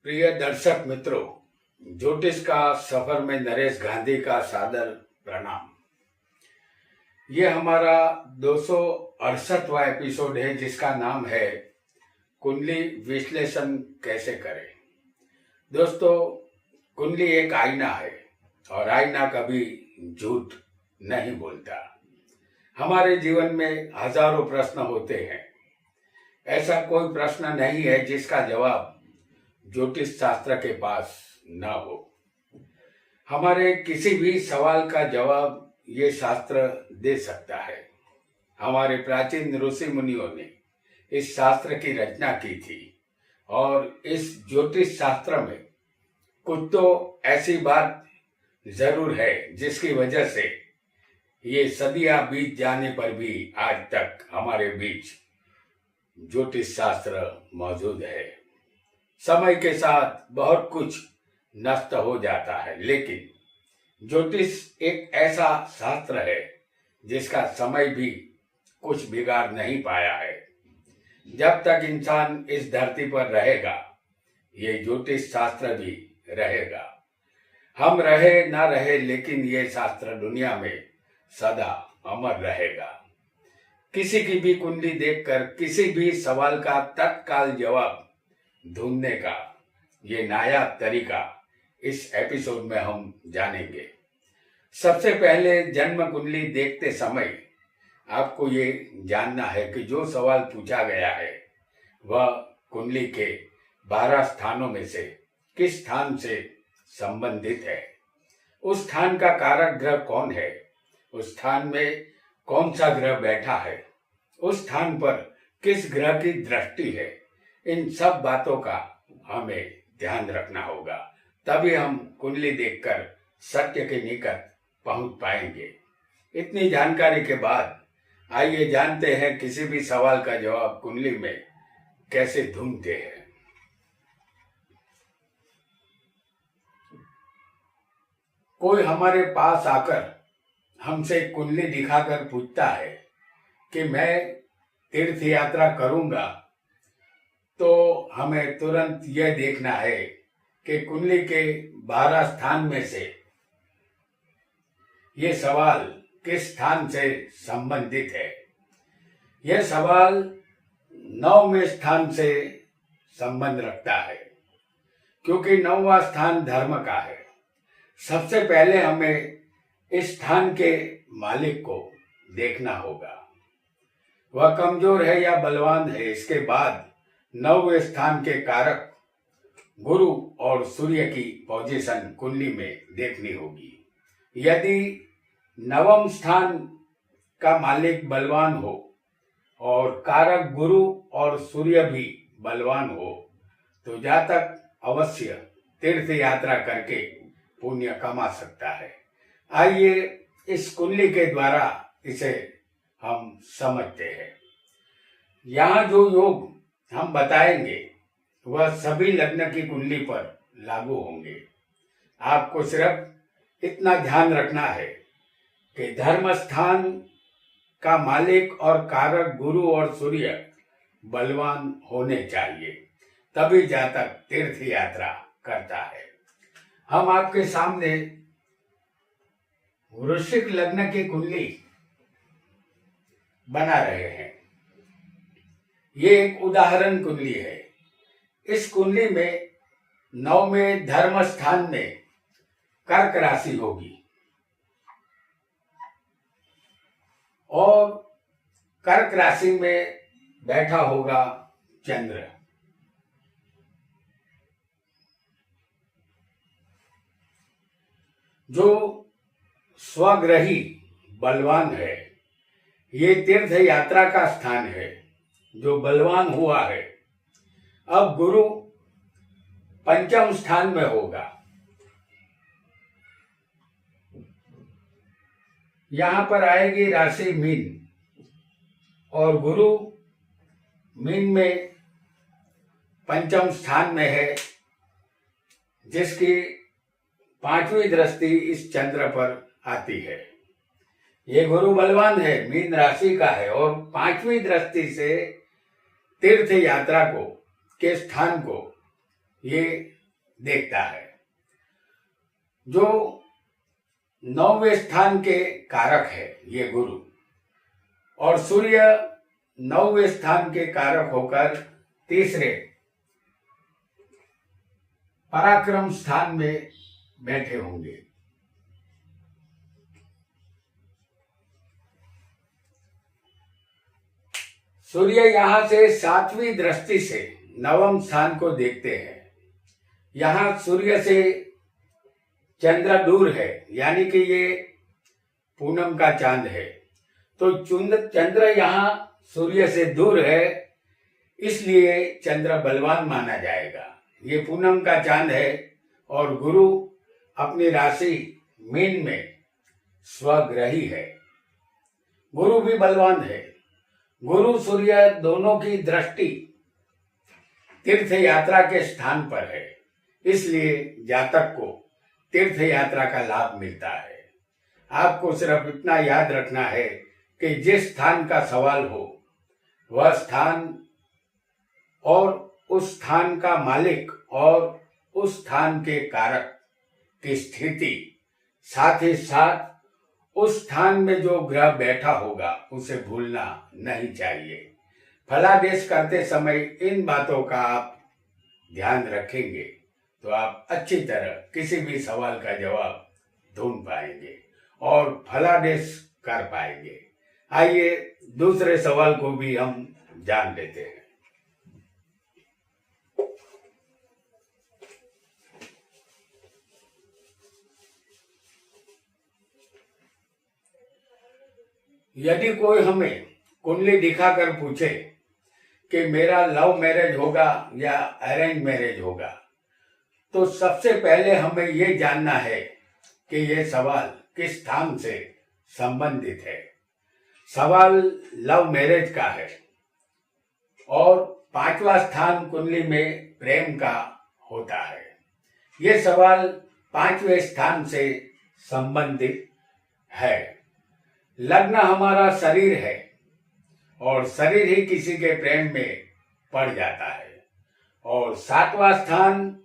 प्रिय दर्शक मित्रों, ज्योतिष का सफर में नरेश गांधी का सादर प्रणाम। ये हमारा 268वां एपिसोड है जिसका नाम है कुंडली विश्लेषण कैसे करें। दोस्तों, कुंडली एक आईना है और आईना कभी झूठ नहीं बोलता। हमारे जीवन में हजारों प्रश्न होते हैं, ऐसा कोई प्रश्न नहीं है जिसका जवाब ज्योतिष शास्त्र के पास न हो। हमारे किसी भी सवाल का जवाब ये शास्त्र दे सकता है। हमारे प्राचीन ऋषि मुनियों ने इस शास्त्र की रचना की थी और इस ज्योतिष शास्त्र में कुछ तो ऐसी बात जरूर है जिसकी वजह से ये सदियां बीत जाने पर भी आज तक हमारे बीच ज्योतिष शास्त्र मौजूद है। समय के साथ बहुत कुछ नष्ट हो जाता है, लेकिन ज्योतिष एक ऐसा शास्त्र है जिसका समय भी कुछ बिगाड़ नहीं पाया है। जब तक इंसान इस धरती पर रहेगा, ये ज्योतिष शास्त्र भी रहेगा। हम रहे ना रहे, लेकिन ये शास्त्र दुनिया में सदा अमर रहेगा। किसी की भी कुंडली देखकर किसी भी सवाल का तत्काल जवाब ढूंढने का ये नायाब तरीका इस एपिसोड में हम जानेंगे। सबसे पहले जन्म कुंडली देखते समय आपको ये जानना है कि जो सवाल पूछा गया है वह कुंडली के 12 स्थानों में से किस स्थान से संबंधित है। उस स्थान का कारक ग्रह कौन है, उस स्थान में कौन सा ग्रह बैठा है, उस स्थान पर किस ग्रह की दृष्टि है। इन सब बातों का हमें ध्यान रखना होगा, तभी हम कुंडली देखकर सत्य के निकट पहुंच पाएंगे। इतनी जानकारी के बाद आइए जानते हैं किसी भी सवाल का जवाब कुंडली में कैसे ढूंढते हैं। कोई हमारे पास आकर हमसे कुंडली दिखाकर पूछता है कि मैं तीर्थ यात्रा करूंगा, तो हमें तुरंत यह देखना है कि कुंडली के 12 स्थान में से ये सवाल किस स्थान से संबंधित है। यह सवाल 9वें स्थान से संबंध रखता है, क्योंकि 9वां स्थान धर्म का है। सबसे पहले हमें इस स्थान के मालिक को देखना होगा, वह कमजोर है या बलवान है। इसके बाद 9वें स्थान के कारक गुरु और सूर्य की पोजीशन कुंडली में देखनी होगी। यदि 9वें स्थान का मालिक बलवान हो और कारक गुरु और सूर्य भी बलवान हो, तो जातक अवश्य तीर्थ यात्रा करके पुण्य कमा सकता है। आइए इस कुंडली के द्वारा इसे हम समझते हैं। यहाँ जो योग हम बताएंगे वह सभी लग्न की कुंडली पर लागू होंगे। आपको सिर्फ इतना ध्यान रखना है कि धर्म स्थान का मालिक और कारक गुरु और सूर्य बलवान होने चाहिए, तभी जातक तीर्थ यात्रा करता है। हम आपके सामने वृश्चिक लग्न की कुंडली बना रहे हैं। ये एक उदाहरण कुंडली है। इस कुंडली में 9वें धर्म स्थान में कर्क राशि होगी और कर्क राशि में बैठा होगा चंद्र। जो स्वग्रही बलवान है, ये तीर्थ यात्रा का स्थान है जो बलवान हुआ है। अब गुरु 5वें स्थान में होगा। यहां पर आएगी राशि मीन और गुरु मीन में 5वें स्थान में है, जिसकी 5वीं दृष्टि इस चंद्र पर आती है। ये गुरु बलवान है, मीन राशि का है और 5वीं दृष्टि से तीर्थ यात्रा को के स्थान को ये देखता है। जो 9वें स्थान के कारक है ये गुरु, और सूर्य 9वें स्थान के कारक होकर तीसरे पराक्रम स्थान में बैठे होंगे। सूर्य यहां से 7वीं दृष्टि से 9वें स्थान को देखते हैं। यहां सूर्य से चंद्र दूर है, यानी कि ये पूनम का चांद है। तो चंद्र यहाँ सूर्य से दूर है, इसलिए चंद्र बलवान माना जाएगा। ये पूनम का चांद है और गुरु अपनी राशि मीन में स्वग्रही है। गुरु भी बलवान है। गुरु सूर्य दोनों की दृष्टि तीर्थ यात्रा के स्थान पर है, इसलिए जातक को तीर्थ यात्रा का लाभ मिलता है। आपको सिर्फ इतना याद रखना है कि जिस स्थान का सवाल हो वह स्थान और उस स्थान का मालिक और उस स्थान के कारक की स्थिति, साथ ही साथ उस स्थान में जो ग्रह बैठा होगा उसे भूलना नहीं चाहिए। फलादेश करते समय इन बातों का आप ध्यान रखेंगे तो आप अच्छी तरह किसी भी सवाल का जवाब ढूंढ पाएंगे और फलादेश कर पाएंगे। आइए दूसरे सवाल को भी हम जान लेते हैं। यदि कोई हमें कुंडली दिखाकर पूछे कि मेरा लव मैरिज होगा या अरेंज मैरिज होगा, तो सबसे पहले हमें ये जानना है कि ये सवाल किस स्थान से संबंधित है। सवाल लव मैरिज का है और 5वां स्थान कुंडली में प्रेम का होता है। ये सवाल 5वें स्थान से संबंधित है। लग्न हमारा शरीर है और शरीर ही किसी के प्रेम में पड़ जाता है, और 7वां स्थान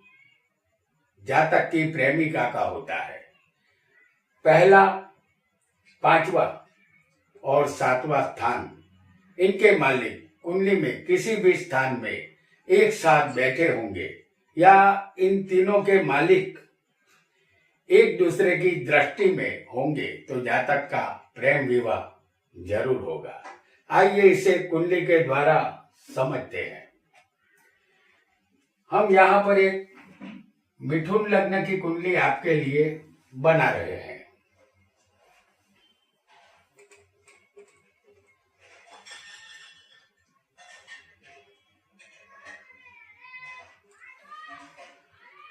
जातक की प्रेमिका का होता है। पहला, 5वां और 7वां स्थान, इनके मालिक कुंडली में किसी भी स्थान में एक साथ बैठे होंगे या इन तीनों के मालिक एक दूसरे की दृष्टि में होंगे तो जातक का प्रेम विवाह जरूर होगा। आइए इसे कुंडली के द्वारा समझते हैं। हम यहाँ पर एक मिथुन लग्न की कुंडली आपके लिए बना रहे हैं।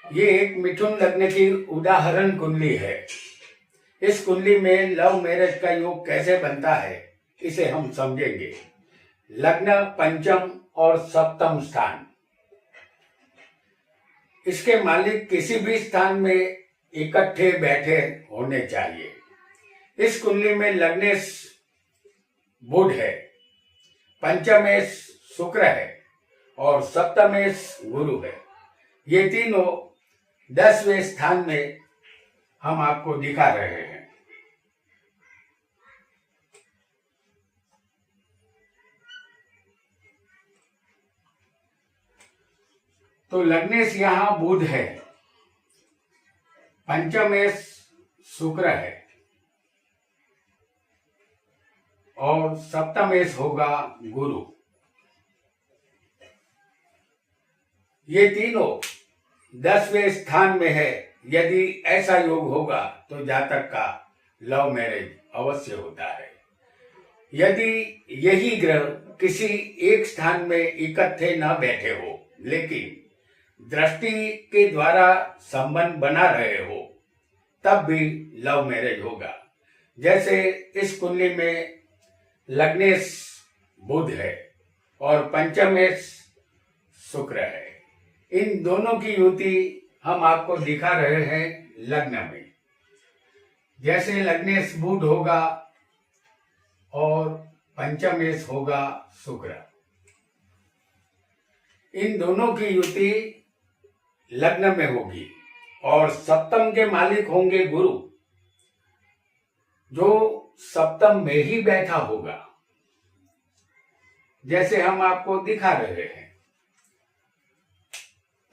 ये एक मिथुन लग्न की उदाहरण कुंडली है। इस कुंडली में लव मैरिज का योग कैसे बनता है इसे हम समझेंगे। लग्न, पंचम और सप्तम स्थान, इसके मालिक किसी भी स्थान में इकट्ठे बैठे होने चाहिए। इस कुंडली में लग्नेश बुध है, पंचमेश शुक्र है और सप्तमेश गुरु है। ये तीनों 10वें स्थान में हम आपको दिखा रहे हैं। तो लग्नेश यहां बुध है, पंचमेश शुक्र है और सप्तमेश होगा गुरु। ये तीनों 10वें स्थान में है। यदि ऐसा योग होगा तो जातक का लव मैरिज अवश्य होता है। यदि यही ग्रह किसी एक स्थान में इकट्ठे न बैठे हो लेकिन दृष्टि के द्वारा संबंध बना रहे हो तब भी लव मैरिज होगा। जैसे इस कुंडली में लग्नेश बुध है और पंचमेश शुक्र है। इन दोनों की युति हम आपको दिखा रहे हैं लग्न में। जैसे लग्नेश बुध होगा और पंचमेश होगा शुक्र। इन दोनों की युति लग्न में होगी और सप्तम के मालिक होंगे गुरु, जो सप्तम में ही बैठा होगा, जैसे हम आपको दिखा रहे हैं।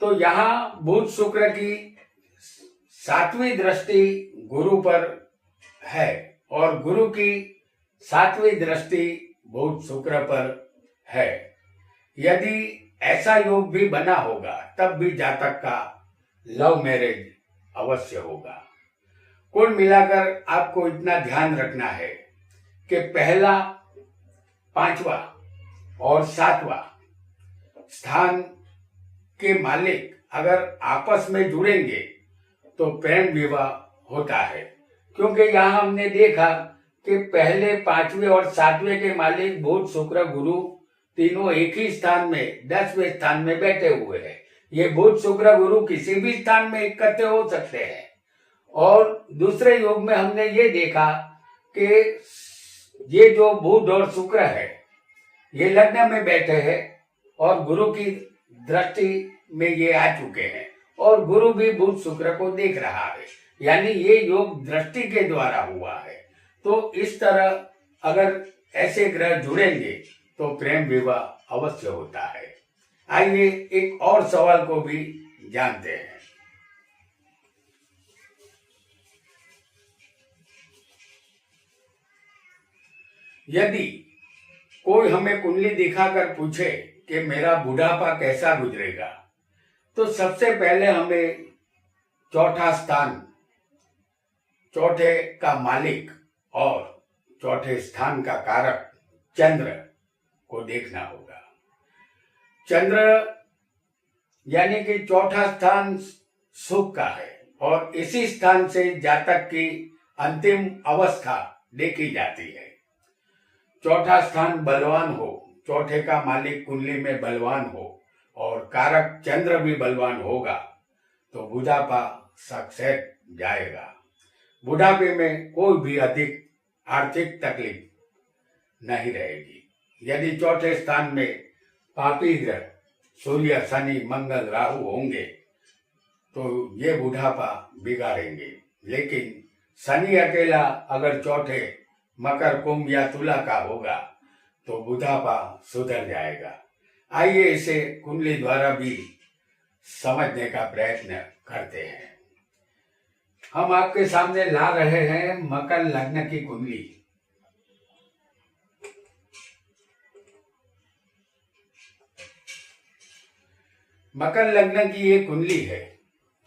तो यहां बुध शुक्र की 7वीं दृष्टि गुरु पर है और गुरु की 7वीं दृष्टि बुध शुक्र पर है। यदि ऐसा योग भी बना होगा तब भी जातक का लव मैरिज अवश्य होगा। कुल मिलाकर आपको इतना ध्यान रखना है कि पहला, 5वां और 7वां स्थान के मालिक अगर आपस में जुड़ेंगे तो प्रेम विवाह होता है, क्योंकि यहां हमने देखा कि पहले 5वें और 7वें के मालिक बुध शुक्र गुरु तीनों एक ही स्थान में 10वें स्थान में बैठे हुए हैं। ये बुध शुक्र गुरु किसी भी स्थान में इकट्ठे हो सकते हैं। और दूसरे योग में हमने ये देखा कि ये जो बुध और शुक्र है ये लग्न में बैठे हैं और गुरु की दृष्टि में ये आ चुके हैं और गुरु भी बुध शुक्र को देख रहा है, यानी ये योग दृष्टि के द्वारा हुआ है। तो इस तरह अगर ऐसे ग्रह जुड़ेंगे तो प्रेम विवाह अवश्य होता है। आइए एक और सवाल को भी जानते हैं। यदि कोई हमें कुंडली दिखाकर पूछे कि मेरा बुढ़ापा कैसा गुजरेगा, तो सबसे पहले हमें चौथा स्थान, चौथे का मालिक और चौथे स्थान का कारक चंद्र को देखना होगा। चंद्र यानी कि चौथा स्थान सुख का है और इसी स्थान से जातक की अंतिम अवस्था देखी जाती है। चौथा स्थान बलवान हो, चौथे का मालिक कुंडली में बलवान हो और कारक चंद्र भी बलवान होगा तो बुढ़ापा सक्सेस जाएगा। बुढ़ापे में कोई भी अधिक आर्थिक तकलीफ नहीं रहेगी। यदि चौथे स्थान में पापी ग्रह सूर्य, शनि, मंगल, राहु होंगे तो ये बुढ़ापा बिगाड़ेंगे, लेकिन शनि अकेला अगर चौथे मकर, कुंभ या तुला का होगा तो बुढ़ापा सुधर जाएगा। आइए इसे कुंडली द्वारा भी समझने का प्रयत्न करते हैं। हम आपके सामने ला रहे हैं मकर लग्न की कुंडली। मकर लग्न की ये कुंडली है,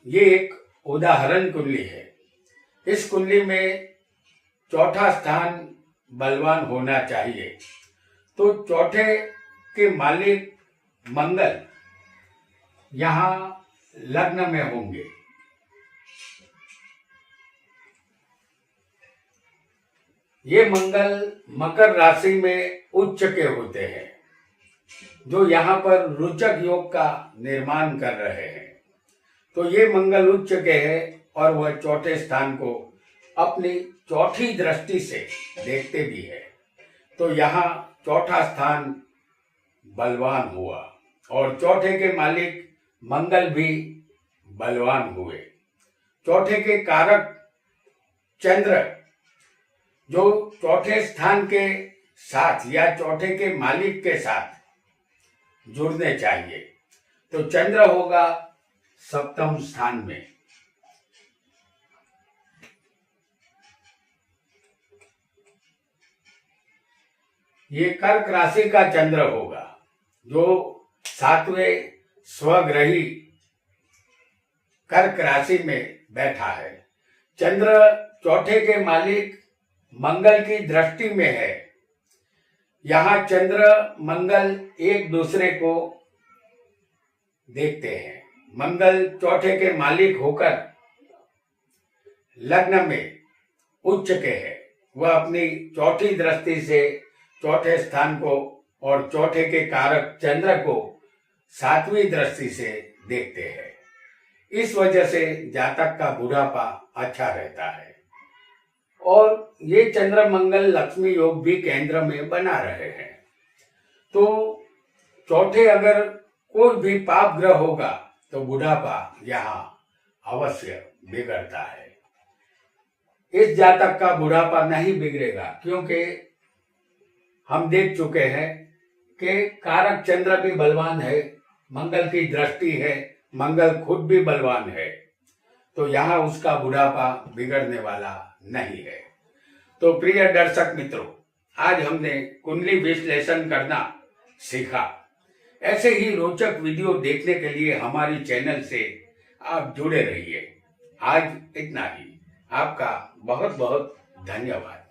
ये एक उदाहरण कुंडली है। इस कुंडली में चौथा स्थान बलवान होना चाहिए, तो चौथे के मालिक मंगल यहाँ लग्न में होंगे। ये मंगल मकर राशि में उच्च के होते हैं, जो यहाँ पर रुचक योग का निर्माण कर रहे हैं। तो ये मंगल उच्च के है और वह चौथे स्थान को अपनी चौथी दृष्टि से देखते भी है। तो यहाँ चौथा स्थान बलवान हुआ और चौथे के मालिक मंगल भी बलवान हुए। चौथे के कारक चंद्र जो चौथे स्थान के साथ या चौथे के मालिक के साथ जुड़ने चाहिए, तो चंद्र होगा सप्तम स्थान में। ये कर्क राशि का चंद्र होगा जो 7वें स्वग्रही कर्क राशि में बैठा है। चंद्र चौथे के मालिक मंगल की दृष्टि में है। यहाँ चंद्र मंगल एक दूसरे को देखते हैं। मंगल चौथे के मालिक होकर लग्न में उच्च के है। वह अपनी चौथी दृष्टि से चौथे स्थान को और चौथे के कारक चंद्र को 7वीं दृष्टि से देखते हैं। इस वजह से जातक का बुढ़ापा अच्छा रहता है। और ये चंद्र मंगल लक्ष्मी योग भी केंद्र में बना रहे हैं। तो चौथे अगर कोई भी पाप ग्रह होगा तो बुढ़ापा यहाँ अवश्य बिगड़ता है। इस जातक का बुढ़ापा नहीं बिगड़ेगा, क्योंकि हम देख चुके हैं कि कारक चंद्र भी बलवान है, मंगल की दृष्टि है, मंगल खुद भी बलवान है, तो यहाँ उसका बुढ़ापा बिगड़ने वाला नहीं है। तो प्रिय दर्शक मित्रों, आज हमने कुंडली विश्लेषण करना सीखा। ऐसे ही रोचक वीडियो देखने के लिए हमारी चैनल से आप जुड़े रहिए। आज इतना ही। आपका बहुत बहुत धन्यवाद।